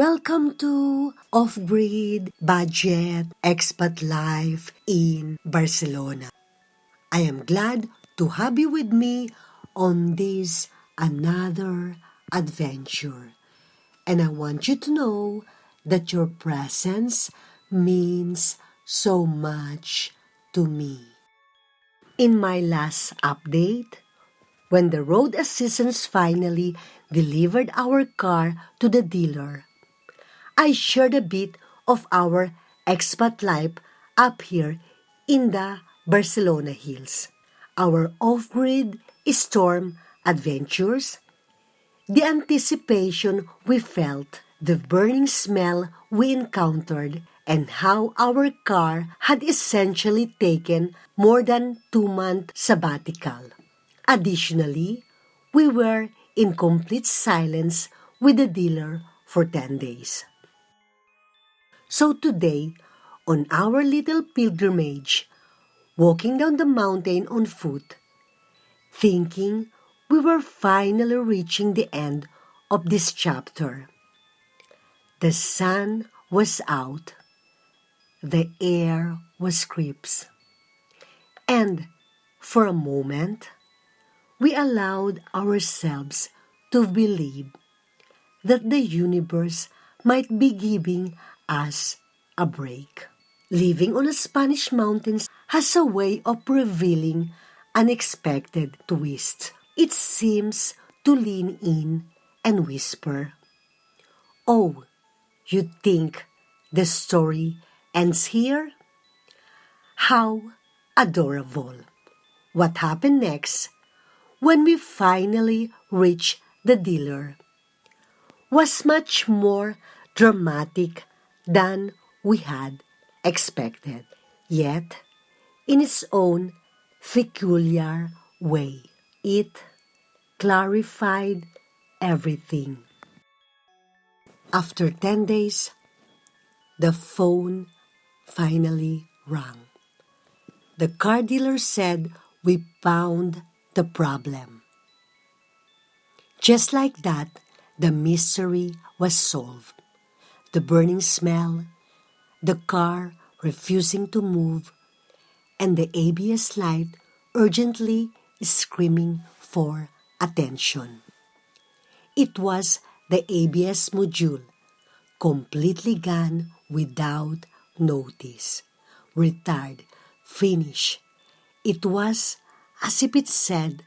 Welcome to Off-Grid Budget Expat Life in Barcelona. I am glad to have you with me on this another adventure. And I want you to know that your presence means so much to me. In my last update, when the road assistants finally delivered our car to the dealer, I shared a bit of our expat life up here in the Barcelona hills, our off-grid storm adventures, the anticipation we felt, the burning smell we encountered, and how our car had essentially taken more than 2-month sabbatical. Additionally, we were in complete silence with the dealer for 10 days. So today, on our little pilgrimage, walking down the mountain on foot, thinking we were finally reaching the end of this chapter. The sun was out, the air was crisp, and for a moment, we allowed ourselves to believe that the universe might be giving us a break. Living on a Spanish mountains has a way of revealing unexpected twists. It seems to lean in and whisper, "Oh, you think the story ends here? How adorable." What happened next, when we finally reached the dealer, was much more dramatic than we had expected, yet in its own peculiar way, it clarified everything. After 10 days, the phone finally rang. The car dealer said we found the problem. Just like that, the mystery was solved. The burning smell, the car refusing to move, and the ABS light urgently screaming for attention. It was the ABS module, completely gone without notice. Retired, finished. It was as if it said,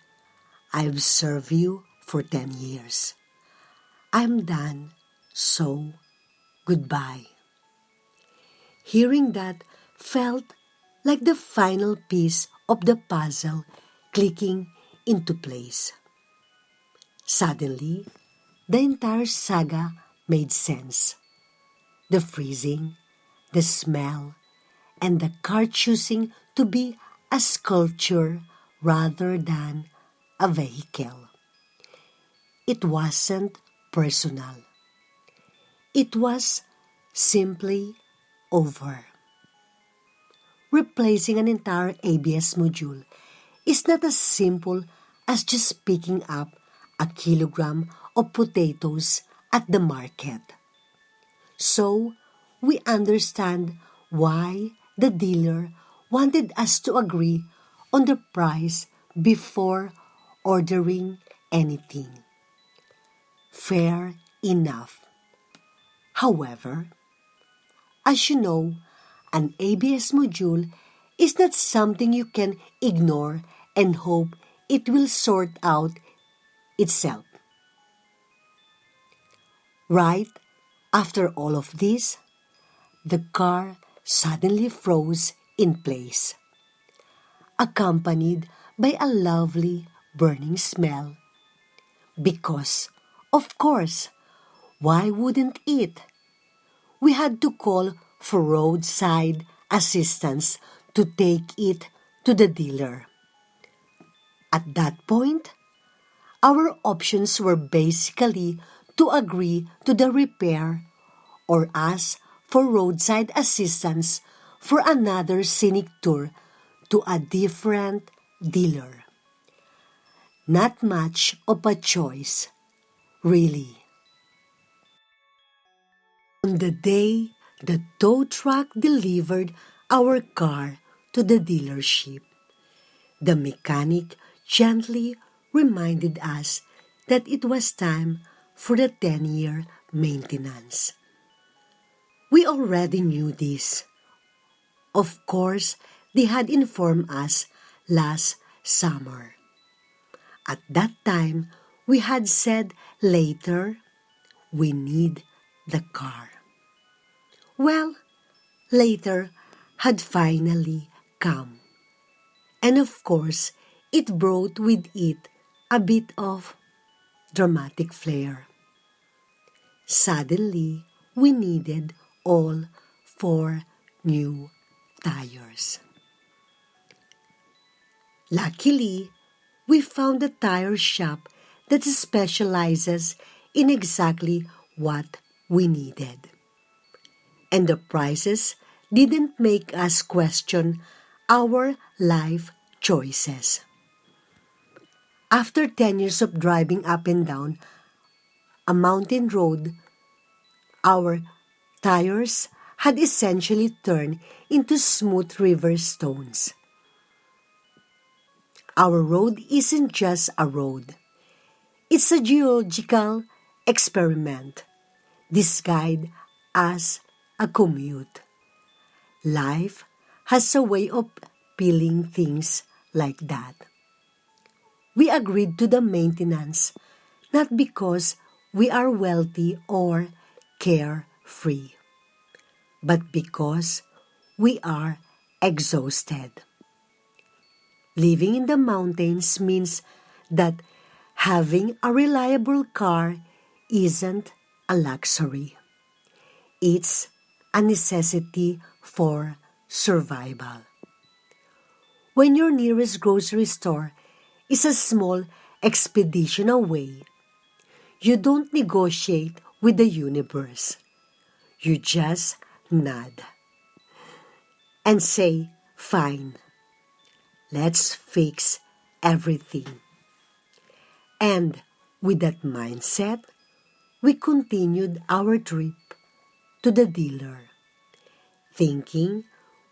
"I've served you for 10 years. I'm done, so goodbye." Hearing that felt like the final piece of the puzzle clicking into place. Suddenly, the entire saga made sense. The freezing, the smell, and the car choosing to be a sculpture rather than a vehicle. It wasn't personal. It was simply over. Replacing an entire ABS module is not as simple as just picking up a kilogram of potatoes at the market. So, we understand why the dealer wanted us to agree on the price before ordering anything. Fair enough. However, as you know, an ABS module is not something you can ignore and hope it will sort out itself. Right after all of this, the car suddenly froze in place, accompanied by a lovely burning smell. Because, of course, why wouldn't it? We had to call for roadside assistance to take it to the dealer. At that point, our options were basically to agree to the repair or ask for roadside assistance for another scenic tour to a different dealer. Not much of a choice, really. On the day the tow truck delivered our car to the dealership, the mechanic gently reminded us that it was time for the 10-year maintenance. We already knew this. Of course, they had informed us last summer. At that time, we had said later, we need the car. Well, later had finally come. And of course, it brought with it a bit of dramatic flair. Suddenly, we needed all 4 new tires. Luckily, we found a tire shop that specializes in exactly what we needed. And the prices didn't make us question our life choices. After 10 years of driving up and down a mountain road, our tires had essentially turned into smooth river stones. Our road isn't just a road. It's a geological experiment disguised as a commute. Life has a way of peeling things like that. We agreed to the maintenance not because we are wealthy or carefree, but because we are exhausted. Living in the mountains means that having a reliable car isn't a luxury. It's a necessity for survival. When your nearest grocery store is a small expedition away, you don't negotiate with the universe. You just nod and say, "Fine, let's fix everything." And with that mindset, we continued our trip to the dealer, thinking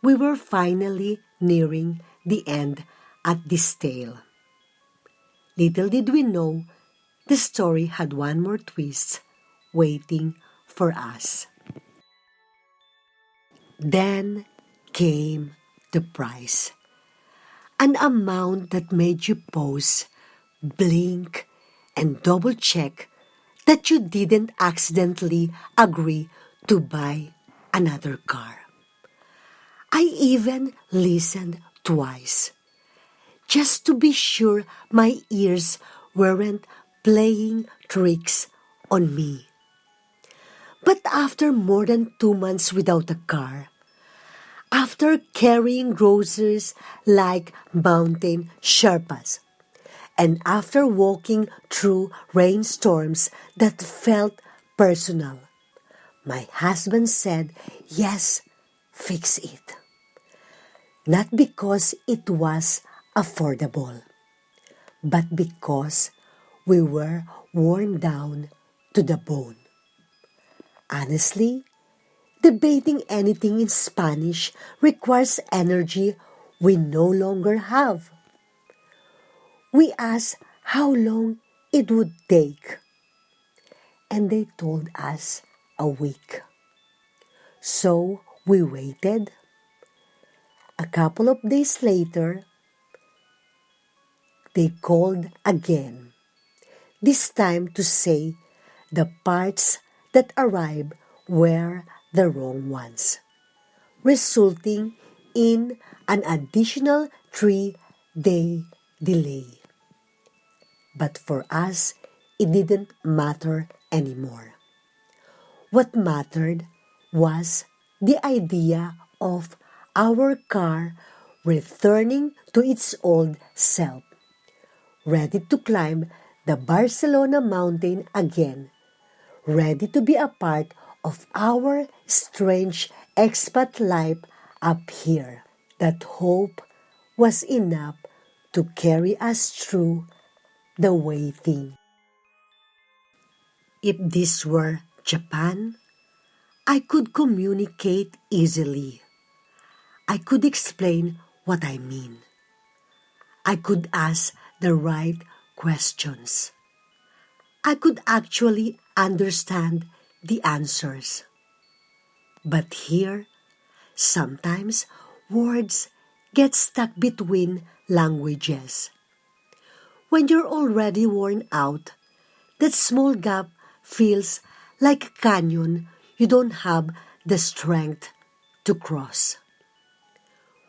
we were finally nearing the end at this tale. Little did we know, the story had one more twist waiting for us. Then came the price, an amount that made you pause, blink, and double-check that you didn't accidentally agree to buy another car. I even listened twice, just to be sure my ears weren't playing tricks on me. But after more than 2 months without a car, after carrying groceries like mountain Sherpas, and after walking through rainstorms that felt personal, my husband said, "Yes, fix it." Not because it was affordable, but because we were worn down to the bone. Honestly, debating anything in Spanish requires energy we no longer have. We asked how long it would take, and they told us a week. So we waited. A couple of days later, they called again, this time to say the parts that arrived were the wrong ones, resulting in an additional 3-day delay. But for us, it didn't matter anymore. What mattered was the idea of our car returning to its old self, ready to climb the Barcelona mountain again, ready to be a part of our strange expat life up here. That hope was enough to carry us through the waiting. If this were Japan, I could communicate easily. I could explain what I mean. I could ask the right questions. I could actually understand the answers. But here, sometimes words get stuck between languages. When you're already worn out, that small gap feels like a canyon you don't have the strength to cross.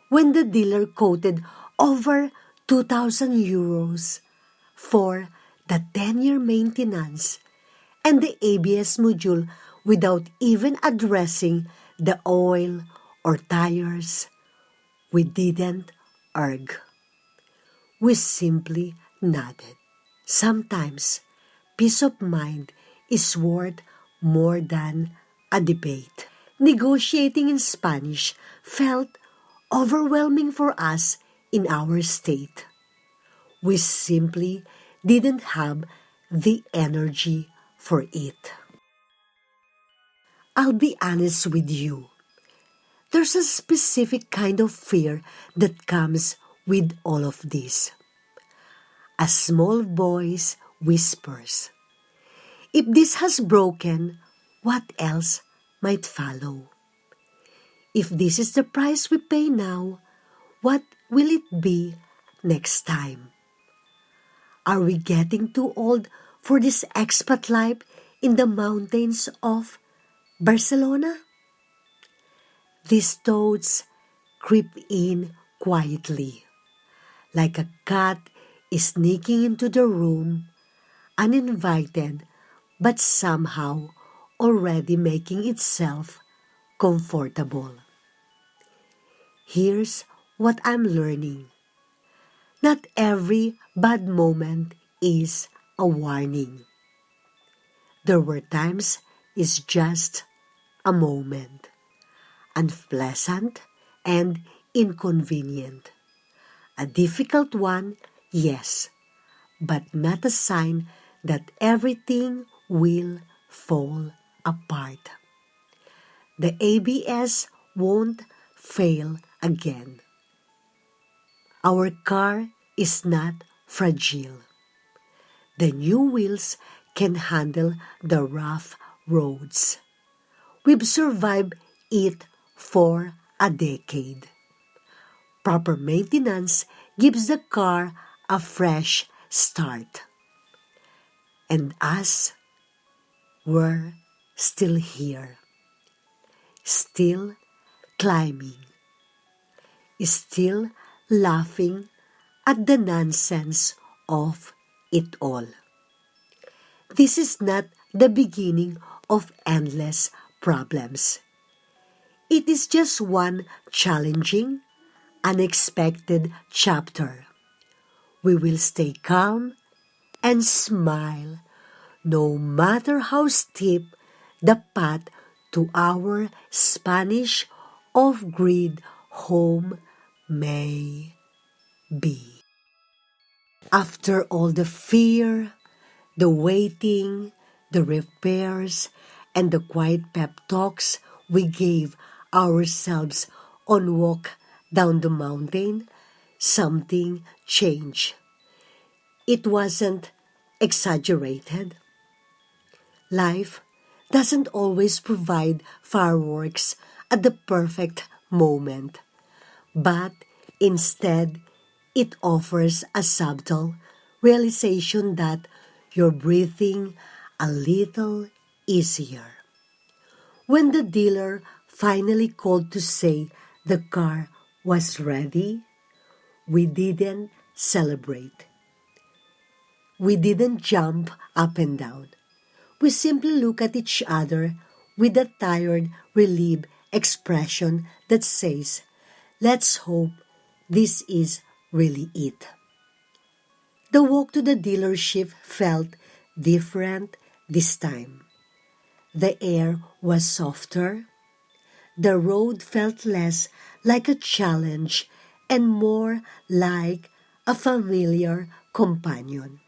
When the dealer quoted over 2,000 euros for the 10-year maintenance and the ABS module without even addressing the oil or tires, we didn't argue. We simply nodded. Sometimes, peace of mind is worth more than a debate. Negotiating in Spanish felt overwhelming for us in our state. We simply didn't have the energy for it. I'll be honest with you. There's a specific kind of fear that comes with all of this. A small voice whispers, if this has broken, what else might follow? If this is the price we pay now, what will it be next time? Are we getting too old for this expat life in the mountains of Barcelona? These thoughts creep in quietly, like a cat is sneaking into the room, uninvited, but somehow already making itself comfortable. Here's what I'm learning. Not every bad moment is a warning. There were times it's just a moment, unpleasant and inconvenient. A difficult one, yes, but not a sign that everything will fall apart. The ABS won't fail again. Our car is not fragile. The new wheels can handle the rough roads. We've survived it for a decade. Proper maintenance gives the car a fresh start. And us, we're still here, still climbing, still laughing at the nonsense of it all. This is not the beginning of endless problems. It is just one challenging, unexpected chapter. We will stay calm and smile no matter how steep the path to our Spanish off-grid home may be. After all the fear, the waiting, the repairs, and the quiet pep talks we gave ourselves on walk down the mountain, something changed. It wasn't exaggerated. Life doesn't always provide fireworks at the perfect moment, but instead it offers a subtle realization that you're breathing a little easier. When the dealer finally called to say the car was ready, we didn't celebrate. We didn't jump up and down. We simply look at each other with a tired, relieved expression that says, let's hope this is really it. The walk to the dealership felt different this time. The air was softer. The road felt less like a challenge and more like a familiar companion.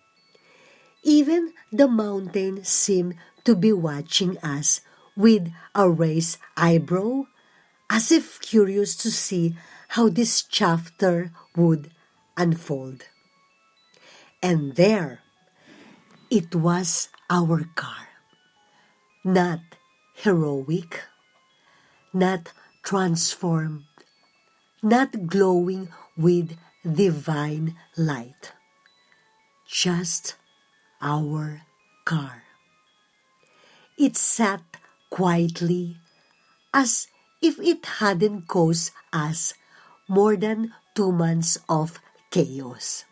Even the mountain seemed to be watching us with a raised eyebrow, as if curious to see how this chapter would unfold. And there it was, our car. Not heroic, not transformed, not glowing with divine light. Just our car. It sat quietly, as if it hadn't caused us more than 2 months of chaos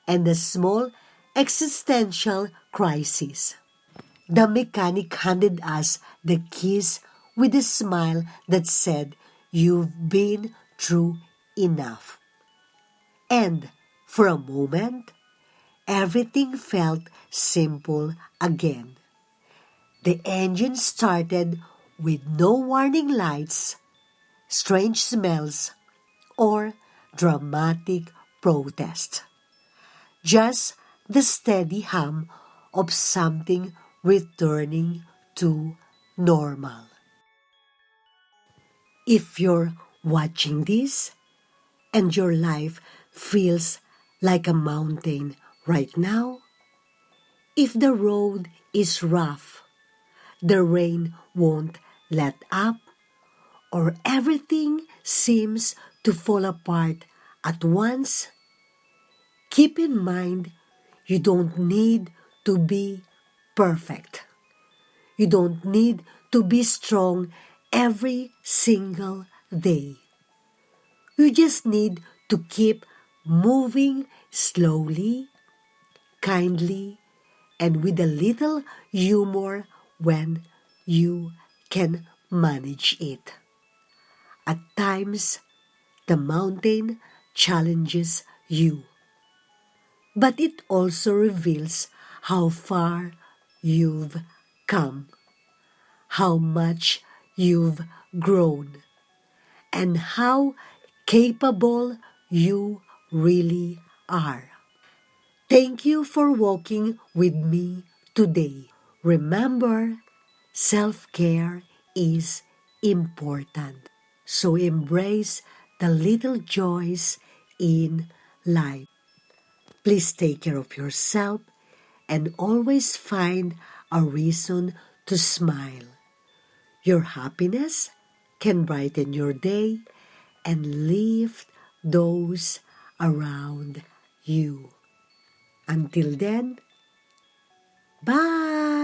and a small existential crisis. The mechanic handed us the keys with a smile that said, "You've been through enough." And for a moment, everything felt simple again. The engine started with no warning lights, strange smells, or dramatic protest. Just the steady hum of something returning to normal. If you're watching this and your life feels like a mountain right now, if the road is rough, the rain won't let up, or everything seems to fall apart at once, keep in mind you don't need to be perfect. You don't need to be strong every single day. You just need to keep moving slowly, kindly, and with a little humor when you can manage it. At times, the mountain challenges you, but it also reveals how far you've come, how much you've grown, and how capable you really are. Thank you for walking with me today. Remember, self-care is important. So embrace the little joys in life. Please take care of yourself and always find a reason to smile. Your happiness can brighten your day and lift those around you. Until then, bye!